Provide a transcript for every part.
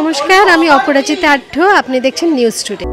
নমস্কার, আমি অপরাজিতা আঢ্য। আপনি দেখছেন নিউজ টুডে।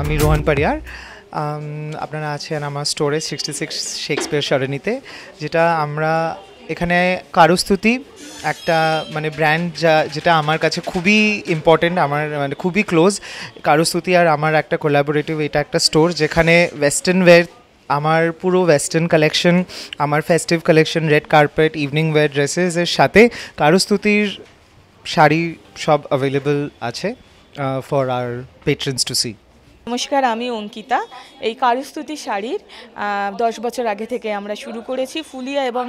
আমি রোহন পারিয়ার। আপনারা আছেন আমার স্টোরে 66 শেক্সপিয়ার সরণিতে, যেটা আমরা এখানে কারুস্তুতি একটা মানে ব্র্যান্ড যেটা আমার কাছে খুবই ইম্পর্টেন্ট, আমার মানে খুবই ক্লোজ। কারুস্তুতি আর আমার একটা কোলাবোরেটিভ, এটা একটা স্টোর যেখানে ওয়েস্টার্ন ওয়্যার, আমার পুরো ওয়েস্টার্ন কালেকশন, আমার festive collection, red carpet, evening wear ড্রেসেসের সাথে কারুস্তুতির শাড়ি সব অ্যাভেলেবল আছে for our patrons to see. নমস্কার, আমি অঙ্কিতা। এই কারুস্তুতি শাড়ির 10 বছর আগে থেকে আমরা শুরু করেছি। ফুলিয়া এবং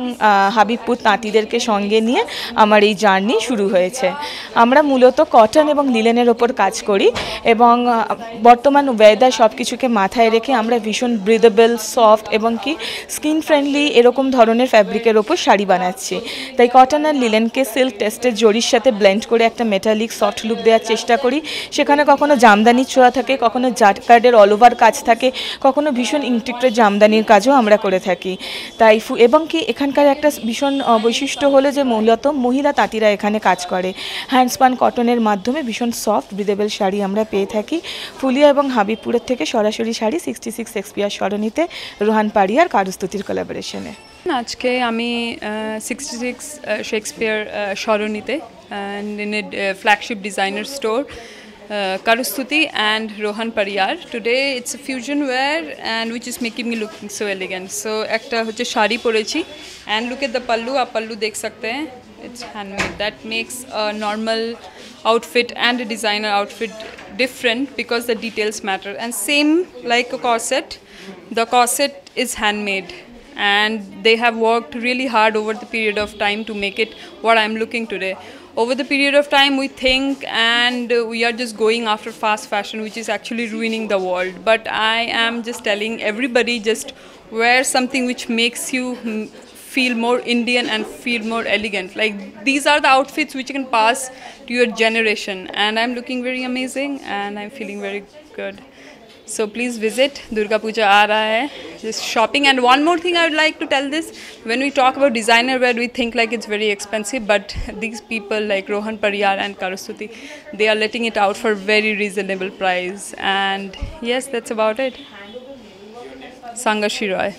হাবিবপুর তাঁতিদেরকে সঙ্গে নিয়ে আমার এই জার্নি শুরু হয়েছে। আমরা মূলত কটন এবং লিলেনের ওপর কাজ করি এবং বর্তমান ওয়েদার সব কিছুকে মাথায় রেখে আমরা ভীষণ ব্রিদেবল, সফট এবং কি স্কিন ফ্রেন্ডলি এরকম ধরনের ফ্যাব্রিকের ওপর শাড়ি বানাচ্ছি। তাই কটন আর লিলেনকে সিল্ক টেস্টের জরির সাথে ব্লেন্ড করে একটা মেটালিক সফট লুক দেওয়ার চেষ্টা করি। সেখানে কখনো জামদানির ছোঁয়া থাকে, কখনো কার্ডের অল ওভার কাজ থাকে, কখনো ভীষণ ইন্টিগ্রেটেড জামদানির কাজও আমরা করে থাকি। তাই এবং কি এখানকার একটা ভীষণ বৈশিষ্ট্য হলো যে মূলত মহিলা তাঁতিরা এখানে কাজ করে। হ্যান্ডস্পান কটনের মাধ্যমে ভীষণ সফট ব্রিদেবল শাড়ি আমরা পেয়ে থাকি। ফুলিয়া এবং হাবিবপুরের থেকে সরাসরি শাড়ি 66 শেক্সপিয়ার সরণিতে রোহান পারিয়ার কারুস্তুতির কোলাবোরেশনে। আজকে আমি 66 Shakespeare সরণিতে in a flagship designer store, Karustuti and Rohan Pariyar. Today it's a fusion wear and which is making me looking so elegant. So ekta hoche shari porechi and look at the pallu, aap pallu dekh sakte hain, it's handmade. That makes a normal outfit and a designer outfit different because the details matter. And same like a corset, the corset is handmade and they have worked really hard over the period of time to make it what I'm looking today. Over the period of time we think and we are just going after fast fashion, which is actually ruining the world. But I am just telling everybody, just wear something which makes you feel more Indian and feel more elegant. Like these are the outfits which you can pass to your generation, and I'm looking very amazing and I'm feeling very good. So please visit. Durga Puja aa raha hai, just shopping. And one more thing I would like to tell this, when we talk about designer wear we think like it's very expensive, but these people like Rohan Pariyar and Karustuti, they are letting it out for very reasonable price. And yes, that's about it. Sangashi Roy.